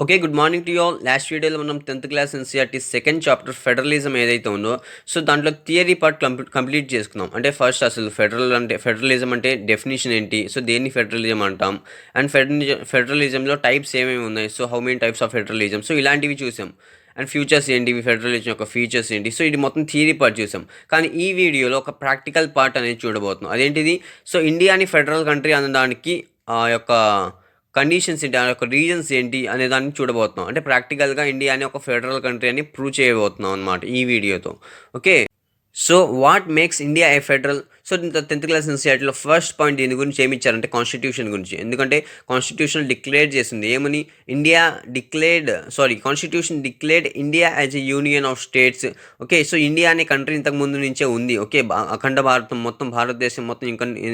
Okay. Good morning to you all. Last వీడియోలో మనం 10థ్ class NCERT second chapter federalism ఏదైతే ఉందో, సో, దాంట్లో థియరీ పార్ట్ కంప్లీట్ చేసుకున్నాం. అంటే ఫస్ట్ అసలు ఫెడరలిజం అంటే డెఫినిషన్ ఏంటి? సో, దేన్ని ఫెడరలిజం అంటాం? అండ్ ఫెడరలిజంలో టైప్స్ ఏమేమి ఉన్నాయి? So, how many types of federalism? So, ఇలాంటివి చూసాం. అండ్ ఫ్యూచర్స్ ఏంటివి? ఫెడరలిజం యొక్క ఫీచర్స్ ఏంటి? సో, ఇది మొత్తం థియరీ పార్ట్ చూసాం. కానీ ఈ వీడియోలో ఒక ప్రాక్టికల్ పార్ట్ అనేది చూడబోతున్నాం. అదేంటిది? సో, ఇండియాని ఫెడరల్ కంట్రీ అనడానికి యొక్క కండిషన్స్ ఏంటి? ఆ యొక్క రీజన్స్ ఏంటి? అనే దాన్ని చూడబోతున్నాం. అంటే ప్రాక్టికల్‌గా ఇండియా అని ఒక ఫెడరల్ కంట్రీ అని ప్రూవ్ చేయబోతున్నాం అనమాట ఈ వీడియోతో. Okay. So, what makes India A federal? So, 10థ్ క్లాస్ ఎన్‌సీఈఆర్‌టీలో ఫస్ట్ పాయింట్ దీని గురించి ఏమిచ్చారంటే కాన్స్టిట్యూషన్ గురించి. ఎందుకంటే కాన్స్టిట్యూషన్ డిక్లేర్ చేసింది. ఏమని? Constitution declared India as a union of states. Okay. So, India అనే కంట్రీ ఇంతకు ముందు నుంచే ఉంది. ఓకే. అఖండ భారతం మొత్తం భారతదేశం మొత్తం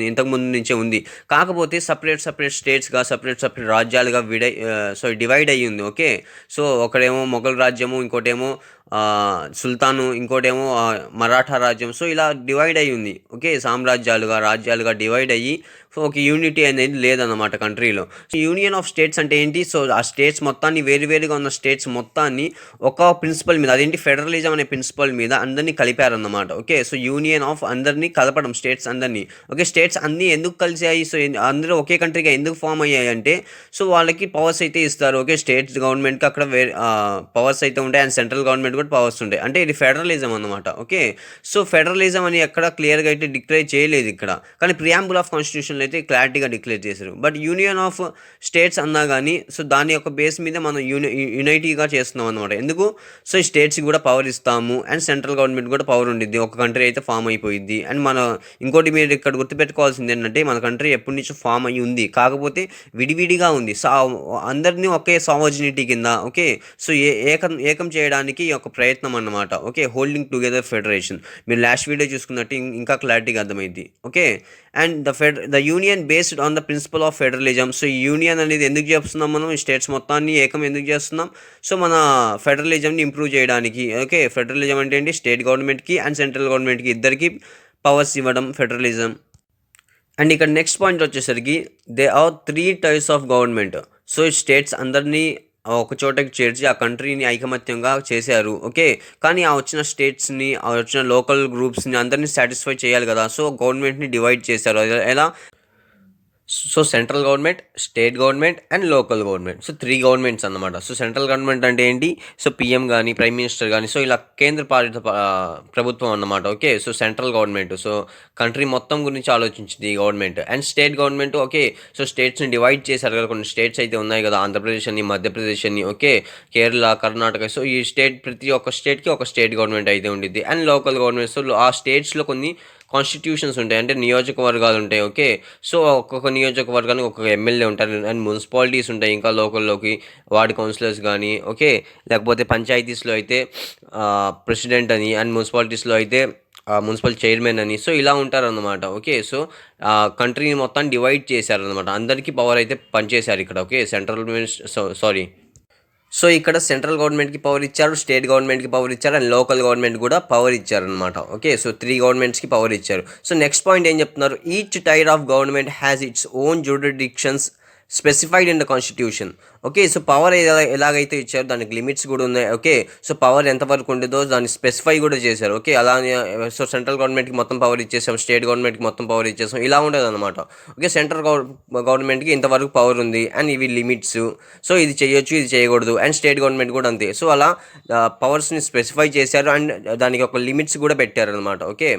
ఇంతకు ముందు నుంచే ఉంది. కాకపోతే సెపరేట్ స్టేట్స్‌గా, సెపరేట్ రాజ్యాలుగా డివైడ్ అయ్యి ఉంది. ఓకే. సో, ఒకడేమో మొఘల్ రాజ్యము, ఇంకోటేమో సుల్తాను, ఇంకోటేమో మరాఠా రాజ్యం. సో, ఇలా డివైడ్ అయ్యి ఉంది. ఓకే. రాజ్యాలుగా డివైడ్ అయ్యి సో, ఒక యూనిటీ అనేది లేదన్నమాట కంట్రీలో. సో, యూనియన్ ఆఫ్ స్టేట్స్ అంటే ఏంటి? సో, ఆ స్టేట్స్ మొత్తాన్ని వేరువేరుగా ఉన్న స్టేట్స్ మొత్తాన్ని ఒక ప్రిన్సిపల్ మీద, అదేంటి ఫెడరలిజం అనే ప్రిన్సిపల్ మీద అందరినీ కలిపారన్నమాట. ఓకే. సో, యూనియన్ ఆఫ్ అందరినీ కలపడం స్టేట్స్ అందరినీ. ఓకే. స్టేట్స్ అన్నీ ఎందుకు కలిసాయి? సో, అందరూ ఒకే కంట్రీగా ఎందుకు ఫామ్ అయ్యాయి అంటే, సో, వాళ్ళకి పవర్స్ అయితే ఇస్తారు. ఓకే. స్టేట్స్ గవర్నమెంట్‌కి అక్కడ పవర్స్ అయితే ఉంటాయి. అండ్ సెంట్రల్ గవర్నమెంట్ కూడా పవర్స్ ఉంటాయి. అంటే ఇది ఫెడరలిజం అన్నమాట. ఓకే. సో, ఫెడరలిజం అని ఎక్కడ క్లియర్‌గా అయితే డిక్లేర్ చేయలేదు ఇక్కడ. కానీ ప్రియాంబుల్ ఆఫ్ కాన్స్టిట్యూషన్‌లో అయితే క్లారిటీగా డిక్లేర్ చేశారు. బట్ యూనియన్ ఆఫ్ స్టేట్స్ అన్నా గానీ, సో, దాని యొక్క బేస్ మీద మనం యునైటీగా చేస్తున్నాం అన్నమాట. ఎందుకు? సో, ఈ స్టేట్స్‌కి కూడా పవర్ ఇస్తాము. అండ్ సెంట్రల్ గవర్నమెంట్ కూడా పవర్ ఉండిద్ది. ఒక కంట్రీ అయితే ఫామ్ అయిపోయిద్ది. అండ్ ఇంకోటి మీరు ఇక్కడ గుర్తుపెట్టుకోవాల్సింది ఏంటంటే, మన కంట్రీ ఎప్పటి నుంచో ఫామ్ అయ్యి ఉంది. కాకపోతే విడివిడిగా ఉంది. అందరినీ ఒకే సావర్జినిటీ కింద, ఓకే. సో, ఏకం చేయడానికి ఈ యొక్క ప్రయత్నం అన్నమాట. ఓకే. Holding together federation. మీరు లాస్ట్ వీడియో చూసుకున్నట్టు ఇంకా క్లారిటీగా అర్థమైద్ది. Okay. And the union based on the principle of federalism. So, ఈ యూనియన్ అనేది ఎందుకు చేస్తున్నాం మనం? ఈ స్టేట్స్ మొత్తాన్ని ఏకం ఎందుకు చేస్తున్నాం? సో, మన ఫెడరలిజంని ఇంప్రూవ్ చేయడానికి. ఓకే. ఫెడరలిజం అంటే ఏంటి? స్టేట్ గవర్నమెంట్‌కి అండ్ సెంట్రల్ గవర్నమెంట్‌కి ఇద్దరికి పవర్స్ ఇవ్వడం ఫెడరలిజం. అండ్ ఇక్కడ నెక్స్ట్ పాయింట్ వచ్చేసరికి they are 3 types of government. So, ఈ స్టేట్స్ అందరినీ ఒక చోటకి చేర్చి ఆ కంట్రీని ఐకమత్యంగా చేశారు. ఓకే. కానీ ఆ వచ్చిన స్టేట్స్‌ని, ఆ వచ్చిన లోకల్ గ్రూప్స్‌ని అందరినీ సాటిస్ఫై చేయాలి కదా! సో, గవర్నమెంట్‌ని డివైడ్ చేశారు. ఎలా? So, central government, state government and local government. So, 3 governments అన్నమాట. సో, సెంట్రల్ గవర్నమెంట్ అంటే ఏంటి? సో, పీఎం గానీ, ప్రైమ్ మినిస్టర్ గానీ, సో, ఇలా కేంద్ర పాలిత ప్రభుత్వం అన్నమాట. Okay. So, central government. So, country మొత్తం గురించి ఆలోచించింది ఈ గవర్నమెంట్. And state government, okay. So, స్టేట్స్‌ని డివైడ్ చేశారు కదా! కొన్ని స్టేట్స్ అయితే ఉన్నాయి కదా! ఆంధ్రప్రదేశ్ అని, మధ్యప్రదేశ్ అని, ఓకే. కేరళ, కర్ణాటక. సో, ఈ ప్రతి ఒక్క స్టేట్‌కి ఒక స్టేట్ గవర్నమెంట్ అయితే ఉండిద్ది. And local government. సో, ఆ స్టేట్స్‌లో కొన్ని కాన్స్టిట్యూషన్స్ ఉంటాయి. అంటే నియోజకవర్గాలు ఉంటాయి. ఓకే. సో, ఒక్కొక్క నియోజకవర్గానికి ఒక్కొక్క ఎమ్మెల్యే ఉంటారు. అండ్ మున్సిపాలిటీస్ ఉంటాయి. ఇంకా లోకల్‌లోకి వార్డ్ కౌన్సిలర్స్ గానీ, ఓకే. లేకపోతే పంచాయతీస్‌లో అయితే ప్రెసిడెంట్ అని, అండ్ మున్సిపాలిటీస్‌లో అయితే మున్సిపల్ చైర్మన్ అని. సో, ఇలా ఉంటారన్నమాట. ఓకే. సో, కంట్రీని మొత్తాన్ని డివైడ్ చేశారన్నమాట. అందరికీ పవర్ అయితే పంచేశారు ఇక్కడ. ఓకే. సో, ఇక్కడ సెంట్రల్ గవర్నమెంట్‌కి పవర్ ఇచ్చారు, స్టేట్ గవర్నమెంట్‌కి పవర్ ఇచ్చారు, అండ్ లోకల్ గవర్నమెంట్ కూడా పవర్ ఇచ్చారనమాట. ఓకే. సో, 3 గవర్నమెంట్స్‌కి పవర్ ఇచ్చారు. సో, నెక్స్ట్ పాయింట్ ఏం చెప్తున్నారు? Each tier of government has its own jurisdictions specified in the constitution. Okay. So, power ఎలాగైతే ఇచ్చారో దానికి లిమిట్స్ కూడా ఉన్నాయి. ఓకే. సో, పవర్ ఎంతవరకు ఉండదో దాన్ని స్పెసిఫై కూడా చేశారు. ఓకే. అలానే సో, సెంట్రల్ గవర్నమెంట్‌కి మొత్తం పవర్ ఇచ్చేసాం, స్టేట్ గవర్నమెంట్‌కి మొత్తం పవర్ ఇచ్చేసాం. ఇలా ఉండదన్నమాట. ఓకే. సెంట్రల్ గవర్నమెంట్‌కి ఇంతవరకు పవర్ ఉంది అండ్ ఇవి లిమిట్స్. సో, ఇది చేయొచ్చు, ఇది చేయకూడదు. అండ్ స్టేట్ గవర్నమెంట్ కూడా అంతే. సో, అలా పవర్స్‌ని స్పెసిఫై చేశారు అండ్ దానికి ఒక లిమిట్స్ కూడా పెట్టారనమాట. ఓకే.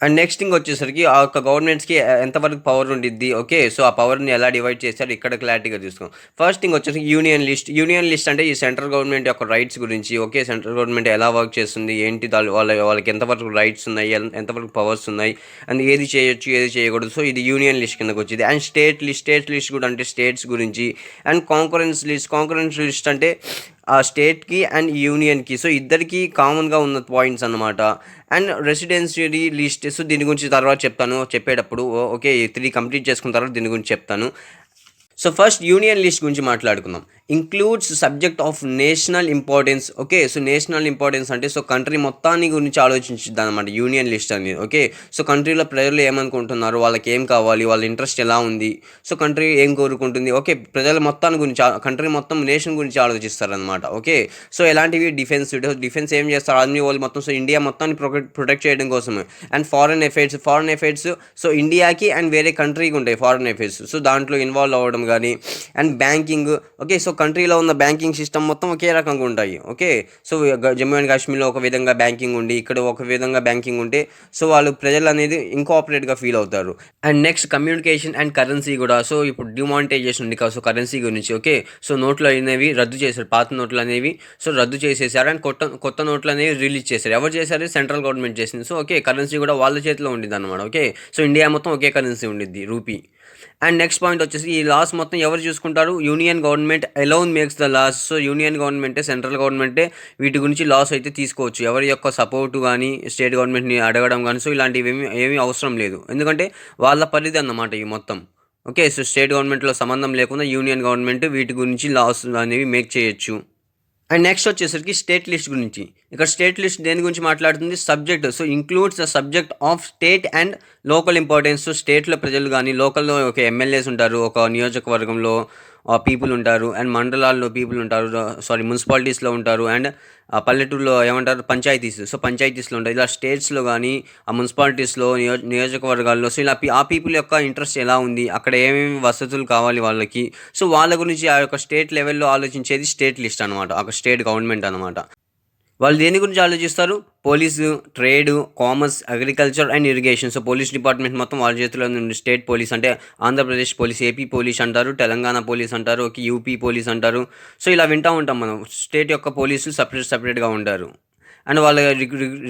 అండ్ నెక్స్ట్ థింగ్ వచ్చేసరికి ఆ యొక్క గవర్నమెంట్స్‌కి ఎంతవరకు పవర్ ఉండిద్ది. ఓకే. సో, ఆ పవర్‌ని ఎలా డివైడ్ చేశారు ఇక్కడ క్లారిటీగా చూసుకుందాం. ఫస్ట్ థింగ్ వచ్చేసి యూనియన్ లిస్ట్. యూనియన్ లిస్ట్ అంటే ఈ సెంట్రల్ గవర్నమెంట్ యొక్క రైట్స్ గురించి. ఓకే. సెంట్రల్ గవర్నమెంట్ ఎలా వర్క్ చేస్తుంది, ఏంటి వాళ్ళకి ఎంతవరకు రైట్స్ ఉన్నాయి, ఎంతవరకు పవర్స్ ఉన్నాయి, అండ్ ఏది చేయొచ్చు, ఏది చేయకూడదు. సో, ఇది యూనియన్ లిస్ట్ కిందకి వచ్చింది. అండ్ స్టేట్ లిస్ట్ కూడా అంటే స్టేట్స్ గురించి. అండ్ కాంకరెన్స్ లిస్ట్ అంటే ఆ స్టేట్‌కి అండ్ యూనియన్‌కి. సో, ఇద్దరికీ కామన్‌గా ఉన్న పాయింట్స్ అన్నమాట. And రెసిడెన్షియరీ list. సో, దీని గురించి తర్వాత చెప్తాను చెప్పేటప్పుడు. ఓకే. 3 కంప్లీట్ చేసుకున్న తర్వాత దీని గురించి చెప్తాను. సో, ఫస్ట్ యూనియన్ లిస్ట్ గురించి మాట్లాడుకుందాం. Includes subject of national importance. Okay, so national importance అంటే సో కంట్రీ మొత్తాన్ని గురించి ఆలోచించిద్ది అనమాట యూనియన్ లిస్ట్ అనేది. ఓకే, సో కంట్రీలో ప్రజలు ఏమనుకుంటున్నారు, వాళ్ళకి ఏం కావాలి, వాళ్ళ ఇంట్రెస్ట్ ఎలా ఉంది, సో కంట్రీ ఏం కోరుకుంటుంది. ఓకే, ప్రజల మొత్తాన్ని గురించి కంట్రీ మొత్తం నేషన్ గురించి ఆలోచిస్తారనమాట. ఓకే, సో ఎలాంటివి డిఫెన్స్ ఏం చేస్తారు ఆర్మీ వాళ్ళు మొత్తం, సో ఇండియా మొత్తాన్ని ప్రొటెక్ట్ చేయడం కోసమే. అండ్ ఫారెన్ అఫైర్స్ సో ఇండియాకి అండ్ వేరే కంట్రీకి ఉంటాయి ఫారెన్ అఫైర్స్, సో దాంట్లో ఇన్వాల్వ్ అవ్వడం కానీ. And banking. ఓకే, సో కంట్రీలో ఉన్న బ్యాంకింగ్ సిస్టమ్ మొత్తం ఒకే రకంగా ఉంటాయి. ఓకే, సో జమ్మూ అండ్ కాశ్మీర్లో ఒక విధంగా బ్యాంకింగ్ ఉండి, ఇక్కడ ఒక విధంగా బ్యాంకింగ్ ఉంటే సో వాళ్ళు ప్రజలు అనేది ఇంకోఆపరేట్గా ఫీల్ అవుతారు. And next communication and currency కూడా. సో ఇప్పుడు డిమానిటైజేషన్ ఉంది కదా, సో కరెన్సీ గురించి. ఓకే, సో నోట్లు అనేవి రద్దు చేశారు, పాత నోట్లు అనేవి సో రద్దు చేసేసారు. అండ్ కొత్త నోట్లు అనేవి రిలీజ్ చేశారు. ఎవరు చేశారు? సెంట్రల్ గవర్నమెంట్ చేసింది. సో ఓకే, కరెన్సీ కూడా వాళ్ళ చేతిలో ఉండిద్ది అనమాట. ఓకే, సో ఇండియా మొత్తం ఒకే కరెన్సీ ఉండిద్ది, రూపీ. అండ్ నెక్స్ట్ పాయింట్ వచ్చేసి ఈ లాస్ మొత్తం ఎవరు చూసుకుంటారు? Union government alone makes the laws. So union గవర్నమెంటే, సెంట్రల్ గవర్నమెంటే వీటి గురించి లాస్ అయితే తీసుకోవచ్చు. ఎవరి యొక్క సపోర్టు కానీ స్టేట్ గవర్నమెంట్ని అడగడం కానీ సో ఇలాంటివి ఏమీ అవసరం లేదు, ఎందుకంటే వాళ్ళ పరిధి అన్నమాట ఈ మొత్తం. ఓకే, సో స్టేట్ గవర్నమెంట్లో సంబంధం లేకుండా యూనియన్ గవర్నమెంట్ వీటి గురించి లాస్ అనేవి మేక్ చేయొచ్చు. అండ్ నెక్స్ట్ వచ్చేసరికి స్టేట్ లిస్ట్ గురించి. ఇక్కడ స్టేట్ లిస్ట్ దేని గురించి మాట్లాడుతుంది? Subject. So includes the subject of state and local importance. So స్టేట్లో ప్రజలు కానీ, లోకల్లో ఒక ఎమ్మెల్యేస్ ఉంటారు, ఒక నియోజకవర్గంలో పీపుల్ ఉంటారు, అండ్ మండలాల్లో పీపుల్ ఉంటారు, మున్సిపాలిటీస్లో ఉంటారు, అండ్ పల్లెటూరులో ఏమంటారు, పంచాయతీస్. సో పంచాయతీస్లో ఉంటాయి. ఇలా స్టేట్స్లో కానీ, ఆ మున్సిపాలిటీస్లో, నియోజకవర్గాల్లో సో ఇలా ఆ పీపుల్ యొక్క ఇంట్రెస్ట్ ఎలా ఉంది, అక్కడ ఏమేమి వసతులు కావాలి వాళ్ళకి, సో వాళ్ళ గురించి ఆ యొక్క స్టేట్ లెవెల్లో ఆలోచించేది స్టేట్ లిస్ట్ అనమాట, ఒక స్టేట్ గవర్నమెంట్ అనమాట. వాళ్ళు దేని గురించి ఆలోచిస్తారు? Police, trade, commerce, agriculture and irrigation. So police department మొత్తం వాళ్ళ చేతిలో ఉంది. స్టేట్ పోలీస్ అంటే ఆంధ్రప్రదేశ్ పోలీస్, ఏపీ పోలీస్ అంటారు, తెలంగాణ పోలీస్ అంటారు, యూపీ పోలీస్ అంటారు. సో ఇలా వింటూ ఉంటాం మనం. స్టేట్ యొక్క పోలీసులు సపరేట్గా ఉంటారు. అండ్ వాళ్ళ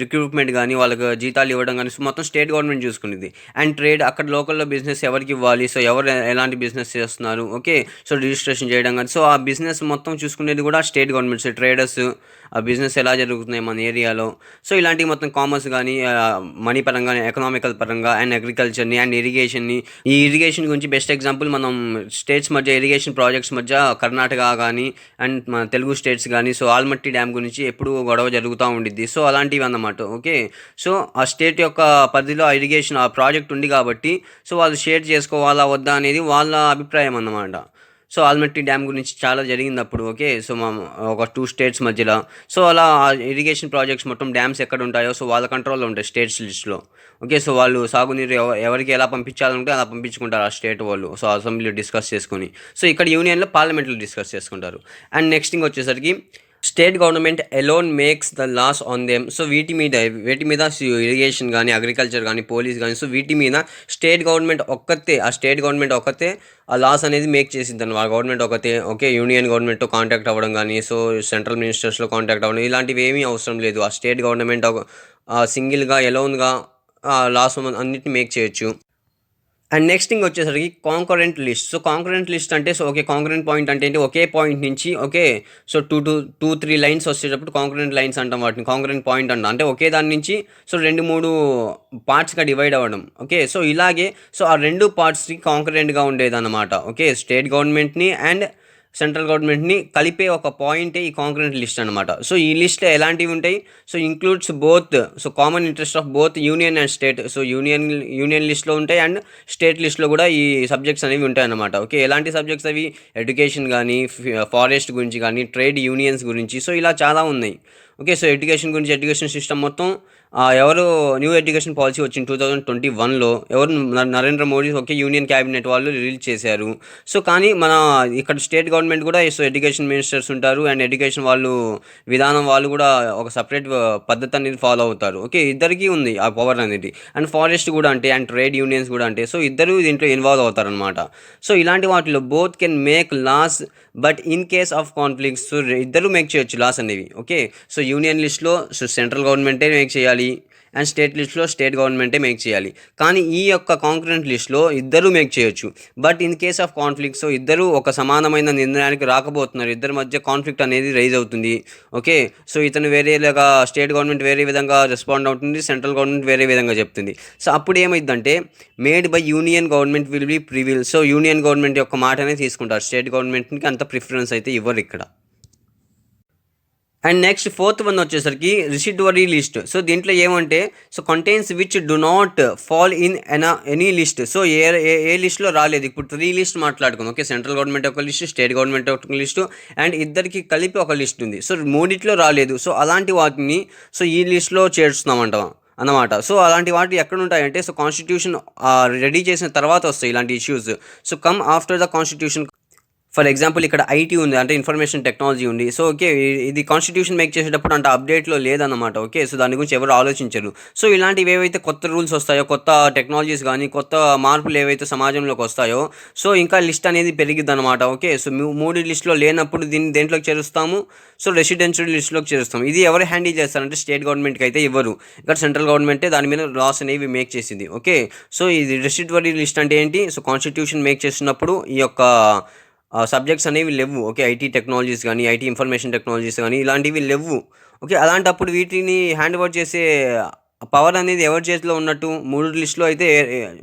రిక్రూట్మెంట్ కానీ, వాళ్ళకి జీతాలు ఇవ్వడం కానీ సో మొత్తం స్టేట్ గవర్నమెంట్ చూసుకునేది. అండ్ ట్రేడ్, అక్కడ లోకల్లో బిజినెస్ ఎవరికి ఇవ్వాలి, సో ఎవరు ఎలాంటి బిజినెస్ చేస్తున్నారు, ఓకే, సో రిజిస్ట్రేషన్ చేయడం కానీ సో ఆ బిజినెస్ మొత్తం చూసుకునేది కూడా స్టేట్ గవర్నమెంట్. సో ట్రేడర్స్, ఆ బిజినెస్ ఎలా జరుగుతున్నాయి మన ఏరియాలో, సో ఇలాంటివి మొత్తం కామర్స్ కానీ, మనీ పరంగా, ఎకనామికల్ పరంగా, అండ్ అగ్రికల్చర్ని అండ్ ఇరిగేషన్ని. ఈ ఇరిగేషన్ గురించి బెస్ట్ ఎగ్జాంపుల్ మనం స్టేట్స్ మధ్య ఇరిగేషన్ ప్రాజెక్ట్స్ మధ్య కర్ణాటక కానీ అండ్ మన తెలుగు స్టేట్స్ కానీ సో ఆల్మట్టి డ్యామ్ గురించి ఎప్పుడు గొడవ జరుగుతూ ఉండిద్ది. సో అలాంటివి అన్నమాట. ఓకే, సో ఆ స్టేట్ యొక్క పరిధిలో ఆ ఇరిగేషన్ ఆ ప్రాజెక్ట్ ఉంది కాబట్టి సో వాళ్ళు షేర్ చేసుకోవాలా వద్దా అనేది వాళ్ళ అభిప్రాయం అన్నమాట. సో ఆల్మట్టి డ్యామ్ గురించి చాలా జరిగింది అప్పుడు. ఓకే, సో మా ఒక 2 స్టేట్స్ మధ్యలో సో అలా ఇరిగేషన్ ప్రాజెక్ట్స్ మొత్తం డ్యామ్స్ ఎక్కడ ఉంటాయో సో వాళ్ళ కంట్రోల్లో ఉంటాయి స్టేట్స్ లిస్ట్లో. ఓకే, సో వాళ్ళు సాగునీరు ఎవరికి ఎలా పంపించాలంటే అలా పంపించుకుంటారు ఆ స్టేట్ వాళ్ళు. సో అసెంబ్లీలో డిస్కస్ చేసుకుని సో ఇక్కడ యూనియన్లో పార్లమెంట్లో డిస్కస్ చేసుకుంటారు. అండ్ నెక్స్ట్ థింగ్ వచ్చేసరికి state government alone makes the laws on them. So వీటి మీద ఇరిగేషన్ కానీ, అగ్రికల్చర్ కానీ, పోలీస్ కానీ సో వీటి మీద స్టేట్ గవర్నమెంట్ ఒక్కతే ఆ లాస్ అనేది మేక్ చేసిద్ది అన్నమాట. గవర్నమెంట్ ఒకతే. ఓకే, యూనియన్ గవర్నమెంట్తో కాంటాక్ట్ అవ్వడం కానీ సో సెంట్రల్ మినిస్టర్స్లో కాంటాక్ట్ అవ్వడం ఇలాంటివి ఏమీ అవసరం లేదు. ఆ స్టేట్ గవర్నమెంట్ సింగిల్గా ఎలోన్గా లాస్ అన్నిటిని మేక్ చేయొచ్చు. అండ్ నెక్స్ట్ థింగ్ వచ్చేసరికి concurrent list. So concurrent list అంటే సో ఓకే, కాంకరెంట్ పాయింట్ అంటే ఏంటి? ఒకే పాయింట్ నుంచి ఓకే సో 2-3 లైన్స్ వచ్చేటప్పుడు కాంకరెంట్ లైన్స్ అంటాం వాటిని. కాంకరెంట్ పాయింట్ అంటాం అంటే ఒకే దాని నుంచి సో 2-3 పార్ట్స్గా డివైడ్ అవ్వడం. ఓకే, సో ఇలాగే సో ఆ 2 పార్ట్స్కి కాంకరెంట్గా ఉండేదన్నమాట. ఓకే, స్టేట్ గవర్నమెంట్ని అండ్ సెంట్రల్ గవర్నమెంట్ని కలిపే ఒక పాయింటే ఈ కాంకరెంట్ లిస్ట్ అనమాట. సో ఈ లిస్ట్లో ఎలాంటివి ఉంటాయి? So includes both so common interest of both union and state. So union లిస్ట్లో ఉంటాయి అండ్ స్టేట్ లిస్ట్లో కూడా ఈ సబ్జెక్ట్స్ అనేవి ఉంటాయి అన్నమాట. ఓకే, ఎలాంటి సబ్జెక్ట్స్ అవి? ఎడ్యుకేషన్ కానీ, ఫారెస్ట్ గురించి కానీ, ట్రేడ్ యూనియన్స్ గురించి సో ఇలా చాలా ఉన్నాయి. ఓకే, సో ఎడ్యుకేషన్ గురించి ఎడ్యుకేషన్ సిస్టమ్ మొత్తం ఎవరు న్యూ ఎడ్యుకేషన్ పాలసీ వచ్చింది 2021లో ఎవరు Narendra Modi okay union cabinet వాళ్ళు రిలీజ్ చేశారు. సో కానీ మన ఇక్కడ స్టేట్ గవర్నమెంట్ కూడా సో ఎడ్యుకేషన్ మినిస్టర్స్ ఉంటారు అండ్ ఎడ్యుకేషన్ వాళ్ళు విధానం వాళ్ళు కూడా ఒక సపరేట్ పద్ధతి అనేది ఫాలో అవుతారు. ఓకే, ఇద్దరికీ ఉంది ఆ పవర్ అనేది. అండ్ ఫారెస్ట్ కూడా అంటే అండ్ ట్రేడ్ యూనియన్స్ కూడా అంటే సో ఇద్దరు దీంట్లో ఇన్వాల్వ్ అవుతారనమాట. సో ఇలాంటి వాటిలో both can make laws but in case of conflicts so ఇద్దరు మేక్ చేయొచ్చు లాస్ అనేవి. ఓకే, సో యూనియన్ లిస్ట్లో సో సెంట్రల్ గవర్నమెంటే మేక్ చేయాలి అండ్ స్టేట్ లిస్ట్లో స్టేట్ గవర్నమెంటే మేక్ చేయాలి. కానీ ఈ యొక్క కాంకరెంట్ లిస్ట్లో ఇద్దరు మేక్ చేయొచ్చు. But in case of conflict, so ఇద్దరు ఒక సమానమైన నిర్ణయానికి రాకపోతున్నారు, ఇద్దరి మధ్య కాన్ఫ్లిక్ట్ అనేది రైజ్ అవుతుంది. ఓకే, సో ఇతను వేరేలాగా, స్టేట్ గవర్నమెంట్ వేరే విధంగా రెస్పాండ్ అవుతుంది, సెంట్రల్ గవర్నమెంట్ వేరే విధంగా చెప్తుంది. సో అప్పుడు ఏమైందంటే made by union government will be prevail. So union government యొక్క మాటనే తీసుకుంటారు, స్టేట్ గవర్నమెంట్కి అంత ప్రిఫరెన్స్ అయితే ఇవ్వరు ఇక్కడ. అండ్ నెక్స్ట్ ఫోర్త్ వన్ వచ్చేసరికి రిసిడ్వరీ లిస్ట్. సో దీంట్లో ఏమంటే, so contains which do not fall in any list. So ఏ లిస్ట్లో రాలేదు. ఇప్పుడు 3 లిస్ట్ మాట్లాడుకుందాం. ఓకే, సెంట్రల్ గవర్నమెంట్ ఒక లిస్ట్, స్టేట్ గవర్నమెంట్ ఒక లిస్టు, అండ్ ఇద్దరికి కలిపి ఒక లిస్ట్ ఉంది. సో మూడిట్లో రాలేదు. సో అలాంటి వాటిని సో ఈ లిస్ట్లో చేర్చున్నామంట అన్నమాట. సో అలాంటి వాటి ఎక్కడ ఉంటాయంటే, సో కాన్స్టిట్యూషన్ రెడీ చేసిన తర్వాత వస్తాయి ఇలాంటి issues. So come after the constitution. For example ఇక్కడ ఐటీ ఉంది, అంటే ఇన్ఫర్మేషన్ టెక్నాలజీ ఉంది. సో ఓకే, ఇది కాన్స్టిట్యూషన్ మేక్ చేసేటప్పుడు అంటే అప్డేట్లో లేదన్నమాట. ఓకే, సో దాని గురించి ఎవరు ఆలోచించరు. సో ఇలాంటివి ఏవైతే కొత్త రూల్స్ వస్తాయో, కొత్త టెక్నాలజీస్ కానీ కొత్త మార్పులు ఏవైతే సమాజంలోకి వస్తాయో, సో ఇంకా లిస్ట్ అనేది పెరిగిద్ది అనమాట. ఓకే, సో 3 లిస్ట్లో లేనప్పుడు దీన్ని దేంట్లోకి చేరుస్తాము, సో రెసిడెన్షియల్ లిస్ట్లోకి చేరుస్తాము. ఇది ఎవరు హ్యాండిల్ చేస్తారంటే స్టేట్ గవర్నమెంట్కి అయితే ఇవ్వరు, ఇక్కడ సెంట్రల్ గవర్నమెంటే దాని మీద లాస్ అనేవి మేక్ చేసింది. ఓకే, సో ఇది రెసిడ్వరీ లిస్ట్ అంటే ఏంటి, సో కాన్స్టిట్యూషన్ మేక్ చేసినప్పుడు ఈ యొక్క సబ్జెక్ట్స్ అనేవి లేవు. ఓకే, ఐటీ టెక్నాలజీస్ కానీ, ఐటీ ఇన్ఫర్మేషన్ టెక్నాలజీస్ కానీ ఇలాంటివి లేవు. ఓకే, అలాంటప్పుడు వీటిని హ్యాండ్ ఓవర్ చేసే పవర్ అనేది ఎవరి చేతిలో ఉన్నట్టు, 3 లిస్ట్లో అయితే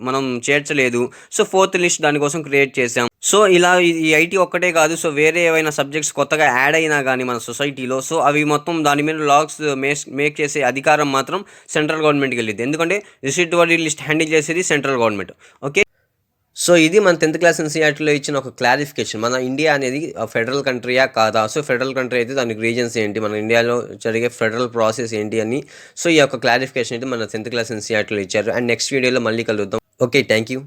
మనం చేర్చలేదు. సో 4th లిస్ట్ దానికోసం క్రియేట్ చేసాం. సో ఇలా ఈ ఐటీ ఒక్కటే కాదు, సో వేరే ఏవైనా సబ్జెక్ట్స్ కొత్తగా యాడ్ అయినా కానీ మన సొసైటీలో, సో అవి మొత్తం దాని మీద లాగ్స్ మేక్ చేసే అధికారం మాత్రం సెంట్రల్ గవర్నమెంట్కి వెళ్ళింది. ఎందుకంటే రిసిడ్వరీ లిస్ట్ హ్యాండిల్ చేసేది సెంట్రల్ గవర్నమెంట్. ఓకే, సో ఇది మన 10th క్లాస్ ఎన్సీఆర్టీలో ఇచ్చిన ఒక క్లారిఫికేషన్. మన ఇండియా అనేది ఫెడరల్ కంట్రీయా కాదా, సో ఫెడరల్ కంట్రీ అయితే దానికి రీజన్స్ ఏంటి, మన ఇండియాలో జరిగే ఫెడరల్ ప్రాసెస్ ఏంటి అని, సో ఈ యొక్క క్లారిఫికేషన్ అయితే మన 10th క్లాస్ ఎన్సీఆర్టీలో ఇచ్చారు. అండ్ నెక్స్ట్ వీడియోలో మళ్ళీ కలుద్దాం. Okay, thank you.